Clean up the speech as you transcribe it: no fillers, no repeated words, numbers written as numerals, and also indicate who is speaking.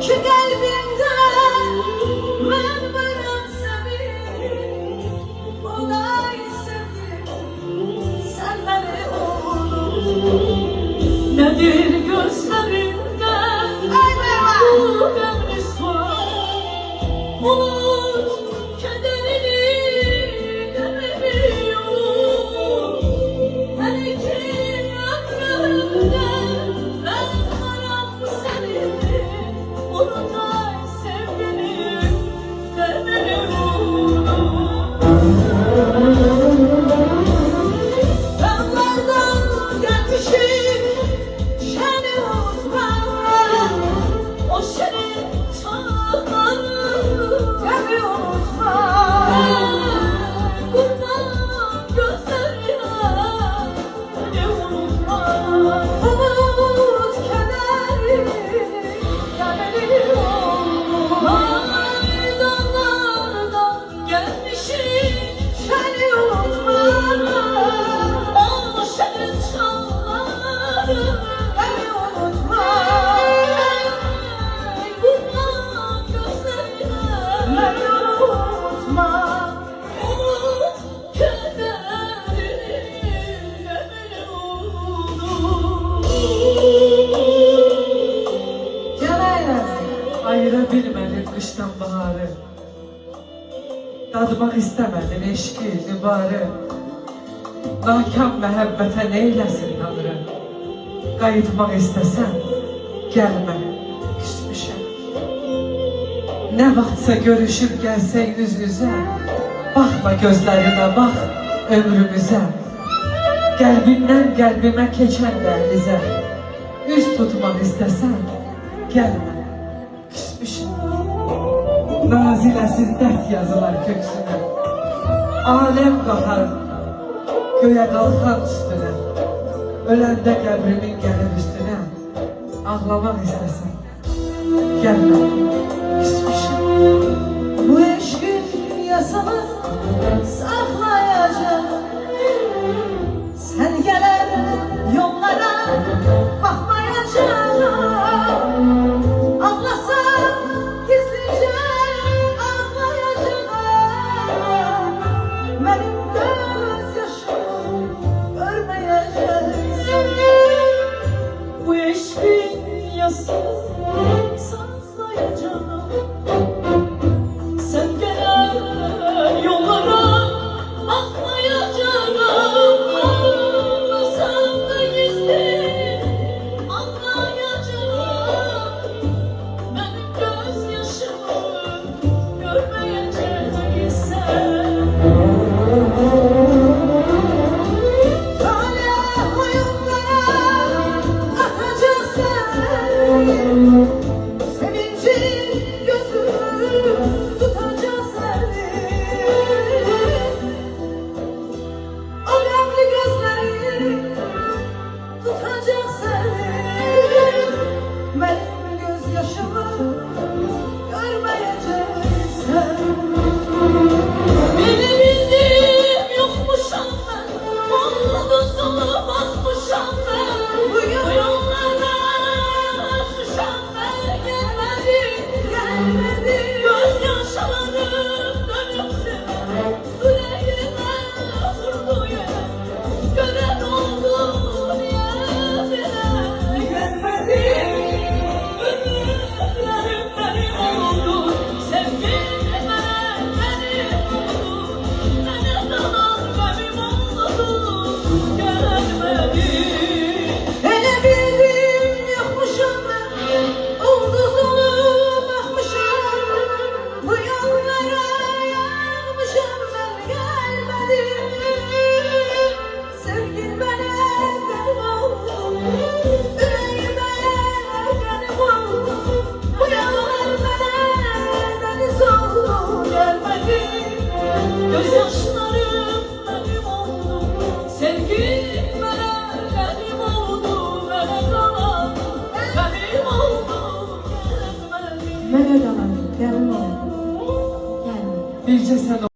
Speaker 1: ki kalbimden ben bana sevdim, o da sevdim, sen beni oğlum. Nedir gözlerinden bu gönlüs var, unut kederini demiyorum. Her iki ömrümden ben haram senin, unutay sevgilim demiyorum. Dağlardan gelmişim şeni unutma, o şeni çağırır beni unutma. Kurban gözlerine beni unutma, unut kederini beni unutma. Ay dağlardan gelmişim şeni unutma, o şeni çağırır beni unutma. Kurban gözlerine beni unutma, unut kederini beni unutma.
Speaker 2: Ayırabilmedin kıştan baharı, dadmaq istemedin eşki, nübarı. Nakam məhəbbətə neyləsin Tanrı? Qayıtmaq istəsən, gəlmə, küsmüşəm. Nə vaxtsa görüşüb gəlsək yüz-yüzə, baxma gözlərimə, bax ömrümüzə. Qəlbindən qəlbimə keçən dəhlizə, üz tutmaq istəsən, gəlmə, küsmüşəm. Naziləsiz dərd yazılar köksünə, aləm qahar göğe qalxan üstünə. Öləndə qəbrimin gəlir üstünə, ağlamaq istəsən, gəlmə, küsmüşəm.
Speaker 1: Bu eşkin yasını saklayacağım, sen gelen yollara bakmayacağım. Ağlasam gizlice ağlayacağım, benim gözyaşımı görmeyeceksin. Bu eşkin yasını saklayacağım, sen gelen yollara bakmayacağım. Ağlasam da gizli ağlayacağım, benim gözyaşımı görmeyeceksin. Talih oyunlara atacaksın, sevincin gözünü tutacaksın. O gamlı gözleri tutacaksın, benim gözyaşımı görmeyeceksin. Beni bildim yokmuşam ben, omuzuna bakmışam ben. Bu yollara aşmışam ben, gelmedim, gelmedim. Gözyaşlarım dönüp sever, yüreğime vurdu yere. Gören oldu niyetine, gelmedim. Ömürlerim benim oldu, sevgilim benim oldu. Bana dalan benim oldu, gelmedim. Hele bildim yokmuşum ben, ulduzuna bakmışım. Bu yollara yanmışım ben, gelmedim. Sevgin bana benim oldu, yüreğime benim oldu. Bu yollar bana deniz oldu, gelmedim. Gözyaşlarım benim oldu, sevgim bana benim oldu. Bana kalan benim oldu, gelmedim.
Speaker 2: Mənə qalan gəlmə, gəlmə. Bircə sən